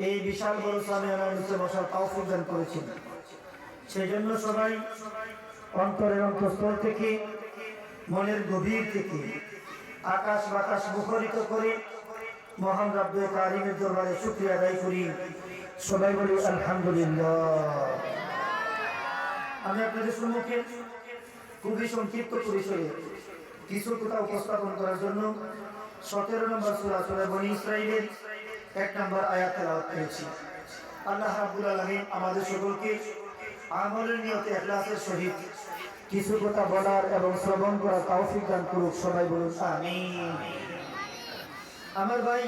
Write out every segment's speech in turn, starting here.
এই বিশাল বড় সামিয়ানার নিচে বসার তৌফিক দান করেছেন। সেই জন্য সবাই অন্তরের অন্তঃস্থল থেকে, মনের গভীর থেকে আকাশ বাতাস মুখরিত করে মহান রব্বে কারিমের দরবারে শুকরিয়া আদায় করি। সবাই বলি আলহামদুলিল্লাহ। আমি আপনাদের সম্মুখে খুবই সংক্ষিপ্ত পরিসরে কিছু কথা উপস্থাপন করার জন্য 17 নম্বর সূরা সূরা বনী ইসরাঈলের 1 নম্বর আয়াত তেলাওয়াত করেছি। আল্লাহ রাব্বুল আলামিন আমাদের সকলকে আমলের নিয়তে ইখলাসের সহিত কিছু কথা বলার এবং শ্রবণ করার তৌফিক দান করুক। সবাই বলুন আমিন। আমার ভাই,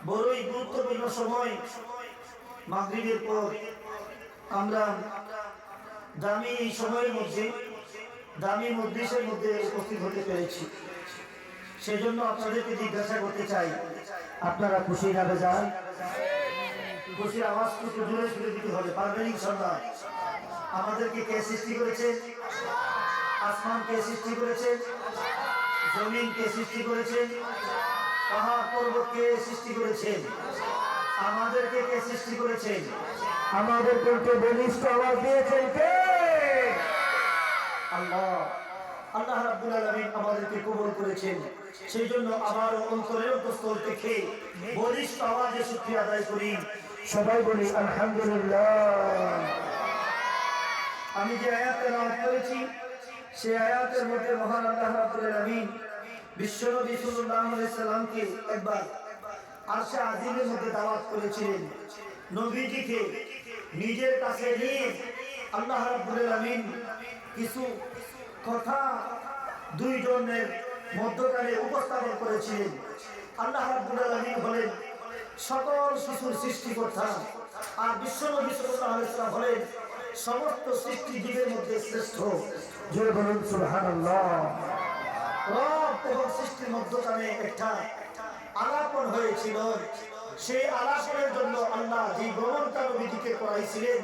বড়ই গুরুত্বপূর্ণ সময় মাগরিবের পর আমরা দামি এই সময়ের মধ্যে দামি মজলিসের মধ্যে উপস্থিত হতে পেরেছি। সেই জন্য আপনাদেরকে জিজ্ঞাসা করতে চাই, আপনারা খুশি না বেজার? খুশির আওয়াজ একটু জোরে শুনে দিতে হবে, পারবেন ইনশাআল্লাহ? আমাদেরকে কে সৃষ্টি করেছে? আসমান কে সৃষ্টি করেছে? জমিন কে সৃষ্টি করেছেন? পাহাড় পর্বত কে সৃষ্টি করেছেন? আমাদেরকে কে সৃষ্টি করেছেন? আমাদেরকে বলিষ্ঠ আওয়াজ দিয়েছেন কে? আল্লাহ। আল্লাহ রাব্বুল আলামিন আমাদেরকে কবুল করেছেন। সেই জন্য আবার অন্তরের অন্তঃস্থল থেকে বলিষ্ঠ আওয়াজে শুকরিয়া আদায় করি। সবাই বলি আলহামদুলিল্লাহ। আমি যে আয়াত তেলাওয়াত করেছি সেই আয়াতের মধ্যে মহান আল্লাহ রাব্বুল আলামিন বিশ্বনবী সাল্লাল্লাহু আলাইহি সাল্লামকে একবার আরশে আজিমের মধ্যে দাওয়াত করেছিলেন। নবীজিকে নিজের কাছে নিয়ে আল্লাহ রাব্বুল আলামিন কিছু কথা দুইজনের মধ্যকালে উপস্থাপন করেছিলেন। আল্লাহ রাব্বুল আলামিন হলেন সকল শিশুর সৃষ্টিকর্তা, আর বিশ্বনবী সাল্লাল্লাহু আলাইহি ওয়াসাল্লাম হলেন সমস্ত সৃষ্টিজীবের মধ্যে শ্রেষ্ঠ। জয় বলুন সুবহানাল্লাহ। রব এবং সৃষ্টির মধ্যকালে একটা আলাপন হয়েছিল। সেই আলাপনের জন্য আল্লাহ যে ভ্রমণটা নবীজিকে করাইছিলেন,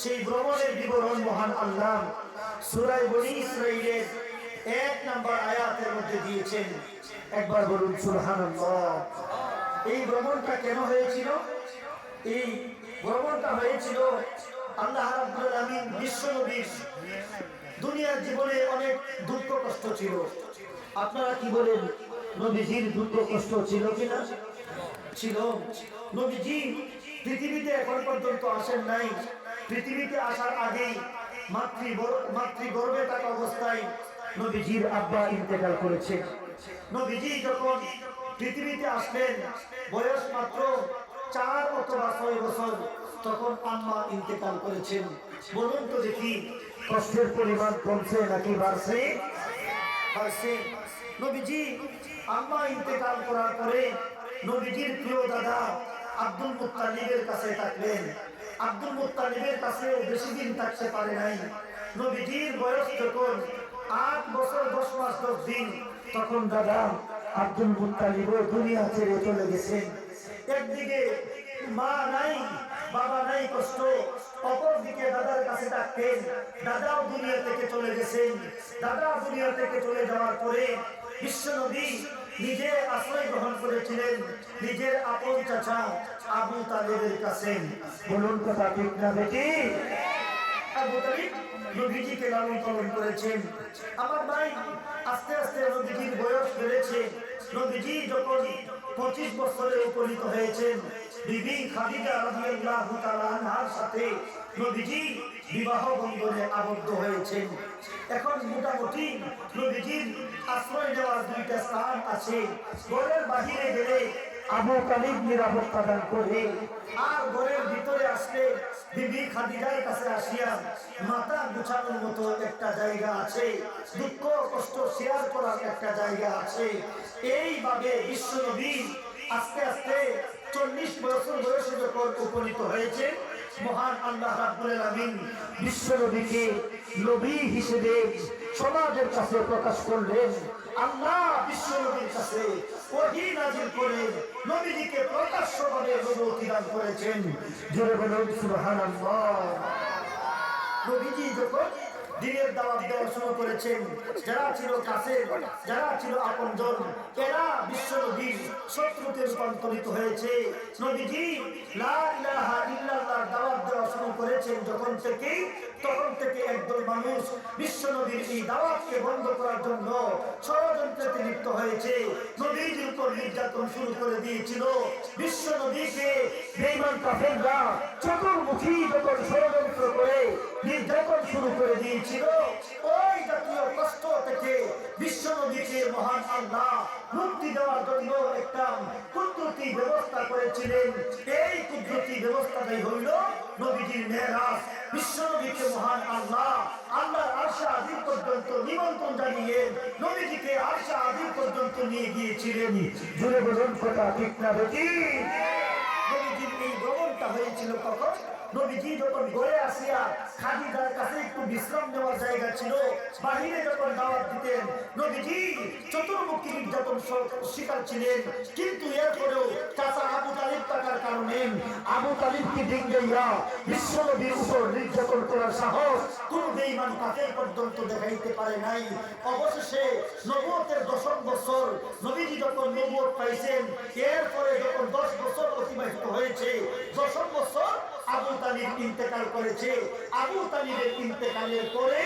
সেই ভ্রমণের বিবরণ মহান আল্লাহ সূরা বনী ইসরাঈলের 1 নম্বর আয়াতের মধ্যে দিয়েছেন। একবার বলুন সুবহানাল্লাহ। এই ভ্রমণটা কেন হয়েছিল? এই ভ্রমণটা হয়েছিল আল্লাহ রাব্বুল আলামিন বিশ্বনবীর দুনিয়ার জীবনে অনেক দুঃখ কষ্ট ছিল। আপনারা কি বলেন, নবীজির দুঃখ কষ্ট ছিল কিনা? ছিল। নবীজি পৃথিবীতে এখন পর্যন্ত আসেন নাই। পৃথিবীতে আসার আগেই মাতৃগর্ভে থাকা অবস্থায় নবীজির আব্বা ইন্তেকাল করেছে। নবীজি যখন পৃথিবীতে আসলেন বয়স মাত্র 4 অথবা 6 বছর, তখন আম্মা ইন্তেকাল করেছেন। বলুন তো দেখি, কষ্টের পরিমাণ কমছে নাকি বাড়ছে? বাড়ছে। নবীজি আম্মা ইন্তেকাল করার পরে নবীজির প্রিয় দাদা আব্দুল মুত্তালিবের কাছে থাকলেন। আব্দুল মুত্তালিবের কাছে বেশি দিন থাকতে পারে নাই। নবীজির বয়স যখন 8 বছর 10 মাস 10 দিন, তখন দাদা আব্দুল মুত্তালিবও দুনিয়া ছেড়ে চলে গেছেন। একদিকে মা নাই, বাবা নাই, কষ্ট। অপরদিকে দাদার কাছে থাকতেন, দাদাও দুনিয়া থেকে চলে গেছেন। দাদা দুনিয়া থেকে চলে যাওয়ার পরে বিশ্বনবী নিজে আশ্রয় গ্রহণ করেছিলেন নিজের আপন চাচা আবু তালেবের কাছে। বলুন কথা ঠিক না বেটি? আবু তালিব নবীজিকে লালন পালন করেছেন। আমার ভাই, আস্তে আস্তে নবীজির বয়স বেড়েছে। নবীজি যখন 25 বছরে উপনীত হয়েছেন, বিবি খাদিজা রাদিয়াল্লাহু তাআলা আনহার সাথে নবীজি বিবাহ বন্ধনে আবদ্ধ হয়েছেন। এখন মোটামুটি নবীজির আশ্রয় নেওয়ার 2টা স্থান আছে। ঘরের বাহিরে গেলে আবু তালিব নিরাপত্তা দান করে, আর ঘরের ভিতরে আসলে বিবি খাদিজার কাছে আসিয়া মাথা গুছানোর মতো একটা জায়গা আছে, দুঃখ কষ্ট শেয়ার করার একটা জায়গা আছে। এইভাবে বিশ্বনবী আস্তে আস্তে 40 বছর বয়সে যখন উপনীত হয়েছে, মহান আল্লাহ রাব্বুল আলামিন বিশ্বনবীকে নবী হিসেবে সমাজের কাছে প্রকাশ করলেন। আল্লাহ বিশ্বনবীর কাছে ওহী নাযিল করে নবীজিকে প্রকাশ্যভাবে নবুয়ত দান করেছেন। জোরে বলুন সুবহানাল্লাহ। নবীজি যখন দিনের দাওয়াত দেওয়া শুরু করেছেন। যারা ছিল কাছের, যারা ছিল আপনজন, এরা বিশ্ব নবীর শত্রুতে রূপান্তরিত হয়েছে। নবীজি লা ইলাহা ইল্লাল্লাহ দাওয়াত দেওয়া শুরু করেছেন যখন থেকে, তখন থেকে একদল মানুষ বিশ্ব নবীর এই দাওয়াতকে বন্ধ করার জন্য ষড়যন্ত্রে লিপ্ত হয়েছে। নবীর উপর নির্যাতন শুরু করে দিয়েছিল। বিশ্ব নবীকে বেঈমান কাফেররা চতুর্মুখী যখন ষড়যন্ত্র করে নির্যাতন শুরু করে দিয়েছিল, ওই জাতীয় কষ্ট থেকে বিশ্ব নবীকে মহান আল্লাহ মুক্তি দেওয়ার জন্য একটা কুদরতি ব্যবস্থা করেছিলেন। এই কুদরতি ব্যবস্থাটাই হইল নবীজির মেরাজ। বিশ্ব নবীকে মহান আল্লাহর আরশে আজিম পর্যন্ত নিমন্ত্রণ জানিয়ে নবীজিকে আরশে আজিম পর্যন্ত নিয়ে গিয়েছিলেন। জুড়ে বলুন কথা ঠিক না বেঠিক? নবীজির এই ভ্রমণটা হয়েছিল কখন? নবীজি যখন ঘরে আসিয়া খাদিজার কাছে একটু বিশ্রাম নেওয়ার জায়গা ছিল, বাহিরে যখন দাওয়াত দিতেন, নবীজি চতুর্মুখী নির্যাতন শিকার ছিলেন। কিন্তু এরপরেও চাচা আবু তালিব থাকার কারণে আবু তালিবকে ডিঙ্গাইয়া বিশ্ব নবীর উপর নির্যাতন করার সাহস কোন বেঈমান কাফের পর্যন্ত দেখাইতে পারে নাই। অবশেষে নবুয়তের 10 বছর নবীজি যখন নবুয়ত পাইছেন, এরপরে যখন 10 বছর অতিবাহিত হয়েছে, 10 বছর আবু তালিব ইন্তেকাল করেছে। আবু তালিবের ইন্তেকালের পরে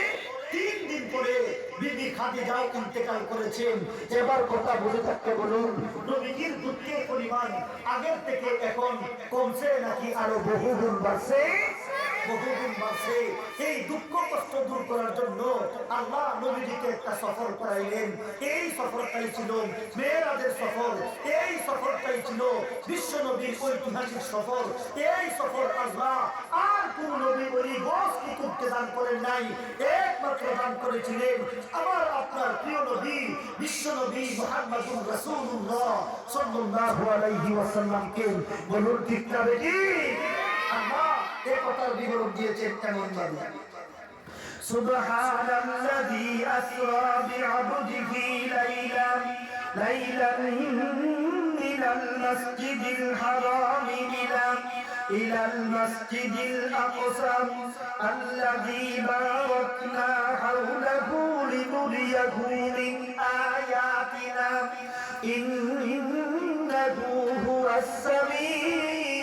3 দিন পরে বিবি খাদিজাও ইন্তেকাল করেছেন। এবার কথা বুঝে থাকতে বলুন, নবীজির দুঃখের পরিমাণ আগের থেকে এখন কমছে নাকি আরো বহুগুণ বাড়ছে? বহুগুণ বাড়ছে। এই দুঃখ কষ্ট দূর করার জন্য আল্লাহ নবীজিকে একটা সফর করাইলেন। এই সফরটাই ছিল মেরাজের সফর। এই সফরটাই ছিল বিশ্ব নবীর ঐতিহাসিক সফর। এই সফর আল্লাহ আর কোন নবী ওই গোস কুতুবকে দান করেন নাই, একমাত্র দান করেছিলেন আমার আপনার প্রিয় নবী বিশ্ব নবী মুহাম্মদুর রাসূলুল্লাহ সাল্লাল্লাহু আলাইহি ওয়াসাল্লামকে। বলুন ঠিক না বেঠিক? আল্লাহ এই কথার বিবরণ দিয়েছেন কেমন ভাবে? সুবহানাল্লাযী আসরা বিআবদিহি লাইলান মিনাল মাসজিদিল হারাম ইলাল মাসজিদিল আকসা আল্লাযী বারাকনা হাওলাহু লিনুরিয়াহু মিন আয়াতিনা ইন্নাহু হুয়াস সামিউল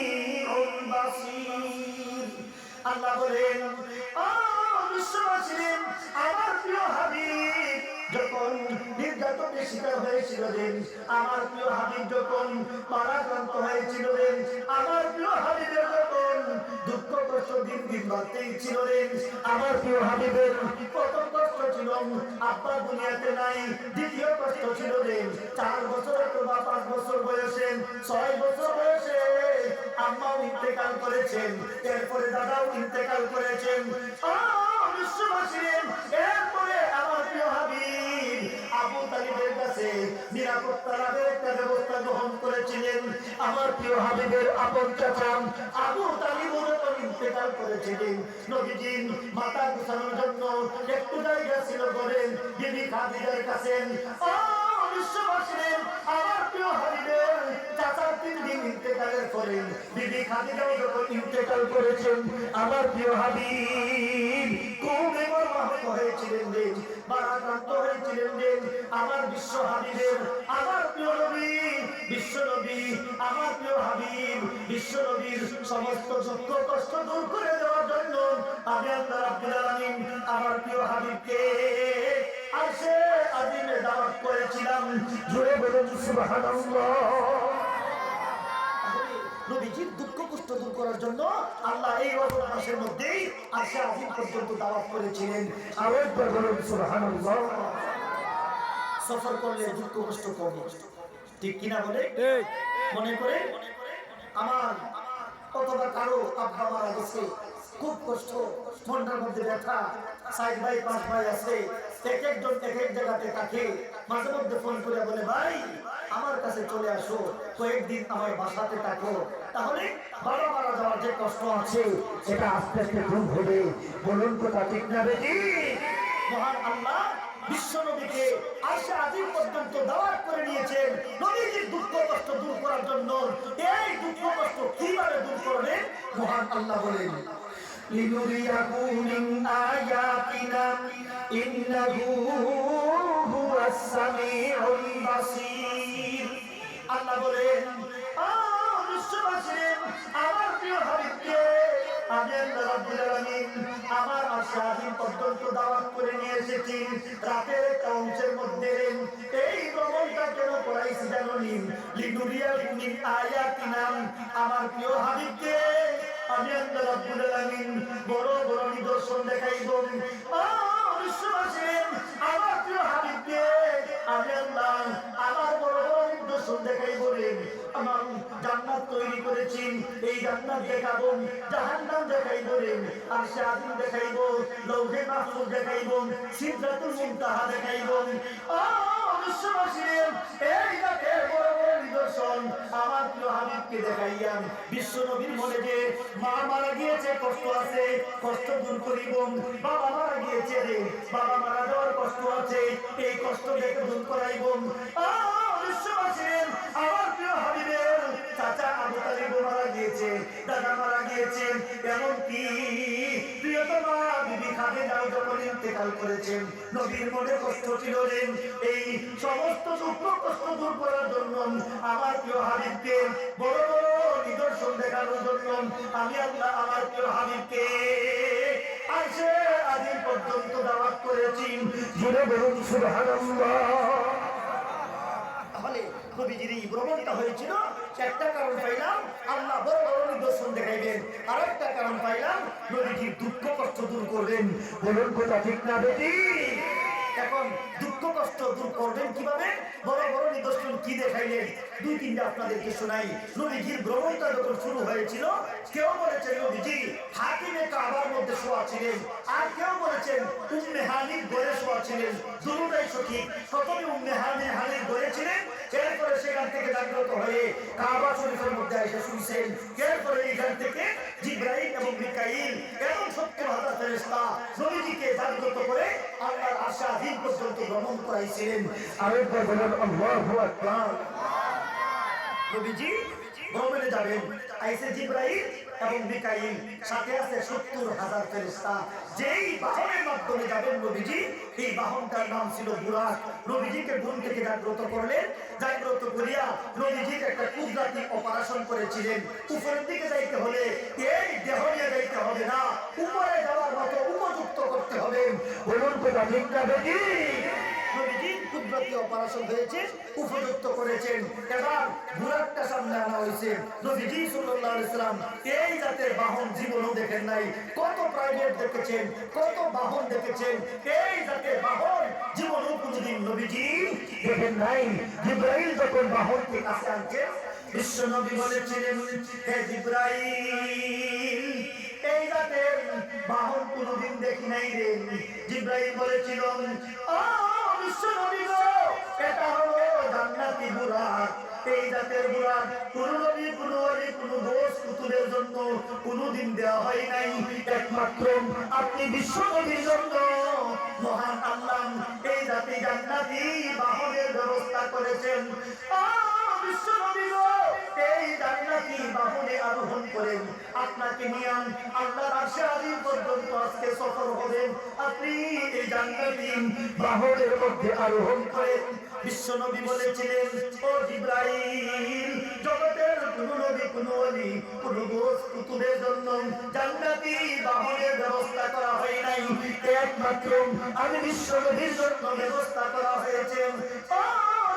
বাসীর। আল্লাহ বলেন, বিশ্ববাসী আমার প্রিয় হাবিব যখন নির্যাতনের শিকার হয়েছিলেন, আমার প্রিয় হাবিব যখন মারাক্রান্ত হয়েছিলেন, আমার প্রিয় হাবিবের যখন দুঃখ কষ্ট দিন দিন বাড়তেই ছিলেন, আমার প্রিয় হাবিবের প্রথম কষ্ট ছিল আব্বা দুনিয়াতে নাই, দ্বিতীয় কষ্ট ছিল 4 বছর অথবা 5 বছর বয়সে, 6 বছর বয়সে আম্মাও ইন্তেকাল করেছেন, এরপরে দাদাও ইন্তেকাল করেছেন। বিশ্ববাসী এরপরে আমার প্রিয় হাবিব আবু তালিবের কাছে নিরাপত্তা লাভের একটা ব্যবস্থা গ্রহণ করেছিলেন। আমার প্রিয় হাবিবের আপন চাচা আবু তালিব যখন ইন্তেকাল করেছিলেন, নবীজি মাথা গুছানোর জন্য একটু জায়গা ছিল করেন বিবি খাদিজার কাছে। বিশ্ববাসী আমার প্রিয় হাবিবের চাচার 3 দিন ইন্তেকালের পরে বিবি খাদিজাও যখন ইন্তেকাল করেছেন, আমার প্রিয় হাবিব খুবই মর্মাহত হয়েছিলেন, মারাক্রান্ত হয়েছিলেন। আমার বিশ্ব হাবিবের আমার প্রিয় নবী বিশ্ব নবী আমার প্রিয় হাবিব বিশ্ব নবীর সমস্ত দুঃখ কষ্ট দূর করে দেওয়ার জন্য আমি আল্লাহ রাব্বুল আলামিন আমার প্রিয় হাবিবকে আরশে আজিমে দাওয়াত করেছিলাম। জোরে বলুন সুবহানাল্লাহ। নবীজির দুঃখ কষ্ট দূর করার জন্য আল্লাহ এই রজব মাসের মধ্যেই আরশে আজিম পর্যন্ত দাওয়াত করেছিলেন। আর একবার বলুন সুবহানাল্লাহ। সফর করলে দুঃখ কষ্ট কমে, ঠিক কিনা বলে? মনে করে আমার অথবা কারো আব্বা মারা গেছে, খুব কষ্ট, মনটার মধ্যে ব্যথা, 4 ভাই 5 ভাই আছে, এক একজন এক এক জায়গাতে থাকে, মাঝে মধ্যে ফোন করে বলে ভাই আমার কাছে চলে আসো, কয়েকদিন আমার বাসাতে থাকো, তাহলে বাবা মারা যাওয়ার যে কষ্ট আছে এটা আস্তে আস্তে দূর হবে। বলুন কথা ঠিক না বেঠিক? মহান আল্লাহ বিশ্ব নবীকে আরশে আজিম পর্যন্ত দাওয়াত করে নিয়েছেন নবীজির দুঃখ কষ্ট দূর করার জন্য। এই দুঃখ কষ্ট কিভাবে দূর করবেন মহান আল্লাহ বলেন, লিনুরিয়াহু মিন আয়াতিনা ইন্নাহু হুয়াস সামিউল বাসীর। আল্লাহ বলেন, বিশ্ববাসী আমার প্রিয় হাবিবকে আমি আল্লাহ রাব্বুল আলামিন আমার আশাহীন পর্যন্ত দাওয়াত করে নিয়ে এসেছি। রাতের একটা অংশের মধ্যে এই ভ্রমণটা কেন করাইছি জানি? লিনুরিয়াহু মিন আয়াতিনা, আমার প্রিয় হাবিবকে আমি আল্লাহ রাব্বুল আলামিন বড় বড় নিদর্শন দেখাইব। বিশ্ববাসী আমার প্রিয় হাবিবকে আমি আল্লাহ আমার বড় বড় নিদর্শন দেখাইব। আমার জান্নাত তৈরি করেছি, এই জান্নাত দেখাবো, জাহান্নাম দেখাইব, আরশে আজিম দেখাইব, লৌহে মাহফুজ দেখাইব, সিদরাতুল মুনতাহা দেখাইব। বিশ্ববাসী এই জাতের বড় বড় নিদর্শন আমার প্রিয় হাবিবকে দেখাইয়া বিশ্ব নবীর মনে যে মা মারা গিয়েছে, কষ্ট আছে, কষ্ট দূর করিব। বাবা মারা গিয়েছে রে, বাবা মারা যাওয়ার কষ্ট আছে, এই কষ্ট দেখে দূর করাইব। বিশ্ববাসী আমার প্রিয় হাবিবের চাচা আবু তালিব মারা গিয়েছে, দাদা মারা গিয়েছে, এমনকি প্রিয়তমা বিবি খাদিজাও যখন ইন্তেকাল করেছেন, নবীর মনে কষ্ট ছিল রে। এই সমস্ত দুঃখ কষ্ট দূর করার জন্য আমার প্রিয় হাবিবকে বড় বড় নিদর্শন দেখানোর জন্য আমি আল্লাহ আমার প্রিয় হাবিবকে আরশে আজিম পর্যন্ত দাওয়াত করেছি। জুড়ে বলুন সুবহানাল্লাহ। তাহলে নবীজির এই ভ্রমণটা হয়েছিল, একটা কারণ পাইলাম আল্লাহ বড় বড় নিদর্শন দেখাইবেন, আর একটা কারণ পাইলাম নবীজির দুঃখ কষ্ট দূর করবেন। বলুন কথা ঠিক না বেটি? এখন দুঃখ কষ্ট দূর করবেন কিভাবে? বড় বড় নিদর্শন কি দেখাইলেন দুই তিনটা আপনাদেরকে শোনাই। নবীজির ভ্রমণটা যখন শুরু হয়েছিল, কেউ বলেছেন নবীজি হাতিমে কাবার মধ্যে শোয়া ছিলেন, আর কেউ বলেছেন উম্মে হানির ঘরে শোয়া ছিলেন। দুটোটাই সঠিক। প্রথমে উম্মে হানির ঘরে ছিলেন, এরপরে সেখান থেকে জাগ্রত হয়ে কাবা শরীফের মধ্যে এসে শুনছেন। এরপরে এখান থেকে জিবরাইল এবং মিকাইল এবং ৭০,০০০ ফেরেশতা নবীজিকে জাগ্রত করে আল্লাহর আরশে আজিম পর্যন্ত ভ্রমণ করাইছিলেন। আরেকবার বলেন আল্লাহু আকবার। নবীজি ভ্রমণে যাবেন, আইসে জিবরাইল এবং মিকাইল, সাথে আছে ৭০,০০০ ফেরেশতা। যেই বাহনের মাধ্যমে যাবেন নবীজি, এই বাহনটার নাম ছিল বুরাক। নবীজিকে ঘুম থেকে জাগ্রত করলেন, জাগ্রত করিয়া নবীজিকে একটা কুদরতি অপারেশন করেছিলেন। উপরের দিকে যাইতে হলে এই দেহ নিয়ে যাইতে হবে না, উপরে যাওয়ার মতো উপযুক্ত করতে হবে। বলুন কথা ঠিক না বেটি? নবীজির কুদরতি অপারেশন হয়েছে, উপযুক্ত করেছেন। এবার বুরাকটা সামনে আনা হয়েছে। নবীজি সাল্লাল্লাহু আলাইহি ওয়াসাল্লাম এই জাতের বাহন জীবনও দেখেন নাই। কত প্রাইভেট দেখেছেন, কত বাহন দেখেছেন, এই জাতের বাহন জীবনও কোনোদিন নবীজি দেখেন নাই। জিবরাইল যখন বাহনকে কাছে আনছে, বিশ্ব নবী বলেছিলেন, হে জিবরাইল এই জাতের বাহন কোনোদিন দেখি নাই রে। জিবরাইল বলেছিল, বিশ্ব নবী গো, এটা হলো জান্নাতি বুরাক। এই জাতের বুরাক কোন নবী, কোন ওলি, কোন দোষ কুতুবের জন্য কোনদিন দেওয়া হয় নাই, একমাত্র আপনি বিশ্ব নবীর জন্য মহান আল্লাহ এই জাতি জান্নাতি বাহনের ব্যবস্থা করেছেন। বিশ্ব নবী গো, এই জান্নাতি বাহনে আরোহণ করেন, আপনাকে নিয়ে আল্লাহর আরশে আজিম পর্যন্ত আজকে সফর হবেন। আপনি এই জান্নাতি বাহনের মধ্যে আরোহণ করেন। বিশ্ব নবী বলেছিলেন, ও জিবরাইল, জগতের কোন নবী, কোন ওলি, কোন দোষ কুতুবের জন্য জান্নাতি বাহনের ব্যবস্থা করা হয় নাই, একমাত্র আমি বিশ্ব নবীর জন্য ব্যবস্থা করা হয়েছে।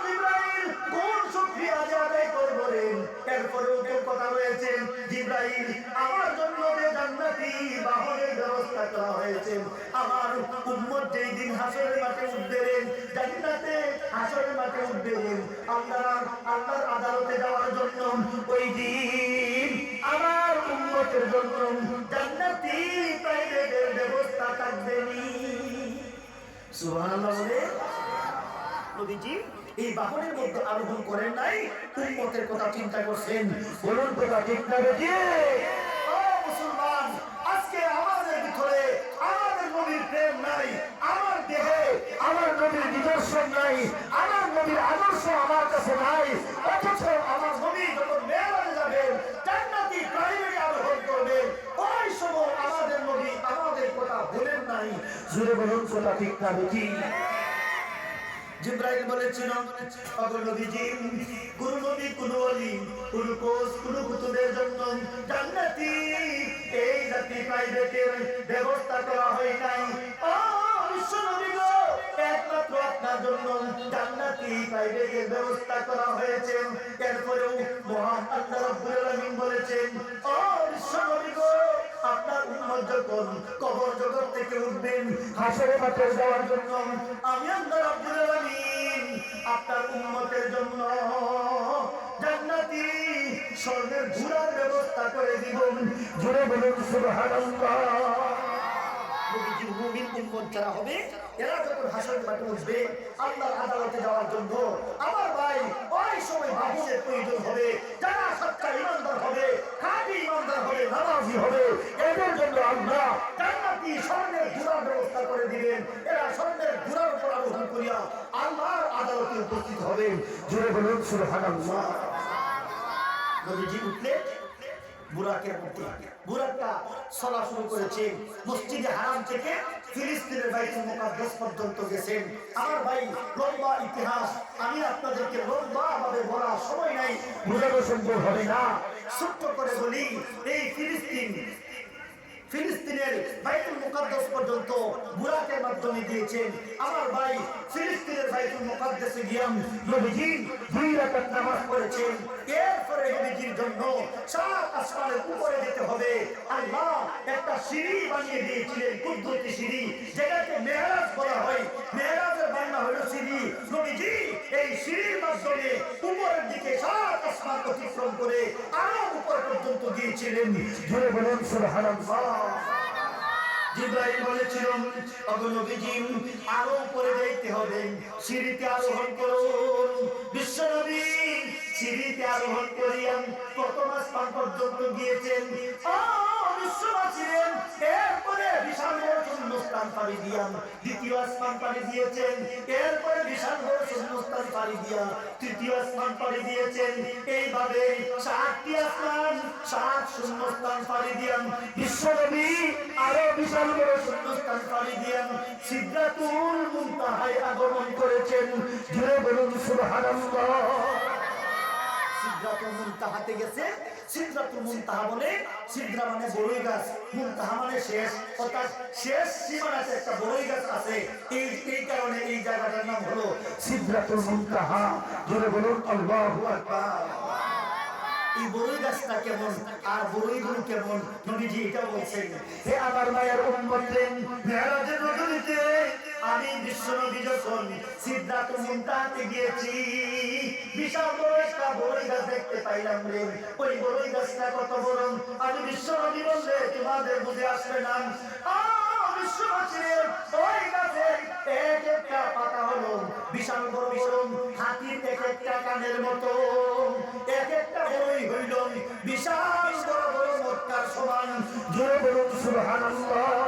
জিবরাইল কোন শুকরিয়া আদায় করবেন? এরপরেও তো কথা রয়েছে, জিবরাইল আমার জন্য যে জান্নাতি বাহনের ব্যবস্থা করা হয়েছে, আমার উম্মত যেই দিন হাসরের মাঠে উঠবেন, জান্নাতে হাসরের মাঠে উঠবেন আল্লাহর আদালতে যাওয়ার জন্য, ওই দিন আমার উম্মতের জন্য জান্নাতি প্রাইভেটের ব্যবস্থা থাকবেনি। সুবহানাল্লাহ বলে নবীজি এই বাহনের মধ্যে আরোহণ করেন নাই, উম্মতের কথা চিন্তা করছেন। বলুন কথা ঠিক না বেটি? ও মুসলমান, আজকে আমাদের ভিতরে আমাদের নবীর প্রেম নাই, আমার দেহে আমার নবীর নিদর্শন নাই, আমার নবীর আদর্শ আমার কাছে নাই, অথচ আমার নবী যখন মেরাজে যাবেন, জান্নাতি প্রাইভেটে আরোহণ করবেন, ওই সময় আমাদের জুড়ে বলুন কথা ঠিক না বেটি? জিব্রাইল বলেছিল, ওগো নবীজি, কোন নবী, কোন ওলি, কোন কোস, কোন কুতুবের জন্য জান্নাতি এই জাতি প্রাইভেটের ব্যবস্থা করা হয় নাই। ও বিশ্ব নবী গো, একমাত্র আপনার জন্য জান্নাতি প্রাইভেটের ব্যবস্থা করা হয়েছে। এরপরেও মহান আল্লাহ রাব্বুল আলামিন বলেছেন, ও বিশ্ব নবী গো, আপনার উম্মত যখন কবর জগৎ থেকে উঠবেন হাসরে মাঠে যাওয়ার জন্য, আমি আল্লাহ রাব্বুল আলামিন আপনার উম্মতের জন্য জান্নাতি স্বর্ণের ঘোড়ার ব্যবস্থা করে দিব। জোরে বলুন সুবহানাল্লাহ। নবীজির মুমিন উম্মত যারা হবে, এরা যখন হাসরের মাঠে উঠবে আল্লাহর আদালতে যাওয়ার জন্য, আমার ভাই ওই সময় বাহুদের প্রয়োজন হবে। যারা সচ্চা ইমানদার হবে, খাঁটি ইমানদার হবে, নামাজি হবে, এদের জন্য আল্লাহ জান্নাতি স্বর্ণের ঘোড়ার ব্যবস্থা করে দিবেন। এরা স্বর্ণের ঘোড়ার উপর আরোহণ করিয়া আল্লাহর আদালতে উপস্থিত হবে। জোরে বলুন সুবহানাল্লাহ। নবীজি উঠলে বুরাকের মধ্যে, বুরাকটা চলা শুরু করেছে মসজিদে হারাম থেকে ফিলিস্তিনের বাইতুল মুকাদ্দাস পর্যন্ত গেছেন। আমার ভাই লম্বা ইতিহাস, আমি আপনাদেরকে লম্বা ভাবে বলার সময় নাই, বোঝানো সম্ভব হবে না। ছোট্ট করে বলি, এই ফিলিস্তিনের বাইতুল মুকাদ্দাস পর্যন্ত বুরাকের মাধ্যমে দিয়েছেন। আমার ভাই ফিলিস্তিনের বাইতুল মুকাদ্দাসে গিয়ে নবীজি 2 রাকাত নামাজ পড়েছেন। এরপরে নবীজির জন্য 7 আসমানের উপরে যেতে হবে। আল্লাহ একটা সিঁড়ি বানিয়ে দিয়েছিলেন, কুদরতি সিঁড়ি, যেটাকে মেহরাজ বলা হয়। মেহরাজের বাংলা হলো সিঁড়ি। নবীজি এই সিঁড়ির মাধ্যমে উপরের দিকে 7 আসমান অতিক্রম করে আরো উপর পর্যন্ত গিয়েছিলেন। জোরে বলুন সুবহানাল্লাহ। জিব্রাইল বলেছিলেন, ওগো নবীজি, আরো উপরে যাইতে হবে, সিঁড়িতে আরোহণ করুন। বিশ্ব নবী সিঁড়িতে আরোহণ করিয়া প্রথম আসমান পর্যন্ত গিয়েছেন। ও বিশ্ববাসীর, এরপরে বিশাল বড় শূন্যস্থান পাড়ি দিয়া দ্বিতীয় আসমান পাড়ি দিয়েছেন। এরপরে বিশাল বড় শূন্যস্থান পাড়ি দিয়া তৃতীয় আসমান পাড়ি দিয়েছেন। এইভাবে 7টি আসমান, 7 শূন্যস্থান পাড়ি দিয়া বিশ্ব নবী আরো বিশাল বড় শূন্যস্থান পাড়ি দিয়া সিদরাতুল মুনতাহায় আগমন করেছেন। জোরে বলুন সুবহানাল্লাহ। সিদরাতুল মুনতাহাতে গেছে। সিদরাতুল মুনতাহা বলে, সিদরা মানে বড়ই গাছ, মুনতাহা মানে শেষ, অর্থাৎ শেষ সীমানাতে একটা বড়ই গাছ আছে। এই কারণে এই জায়গাটার নাম হলো সিদরাতুল মুনতাহা। জোরে বলুন আল্লাহু আকবার। এই বড়ই গাছটা কেমন আর বড়ইগুলো কেমন, নবীজি এটা বলছেন, হে আমার মায়ের উম্মতগণ, মেরাজের রজনীতে আমি বিশ্ব নবী যখন সিদরাতুল মুনতাহাতে গিয়েছি, বিশাল বড় একটা বড়ই গাছ দেখতে পাইলাম রে। ওই বড়ই গাছটা কত বড় আমি বিশ্ব নবী বললে তোমাদের বুঝে আসবে না। বিশ্ববাসীর ওই গাছের এক একটা পাতা হলো বিশাল বড় বড়, হাতির এক একটা কানের মতো। এক একটা বড়ই হইল বিশাল বড় বড় মক্কার সমান। জোরে বলুন সুবহানাল্লাহ।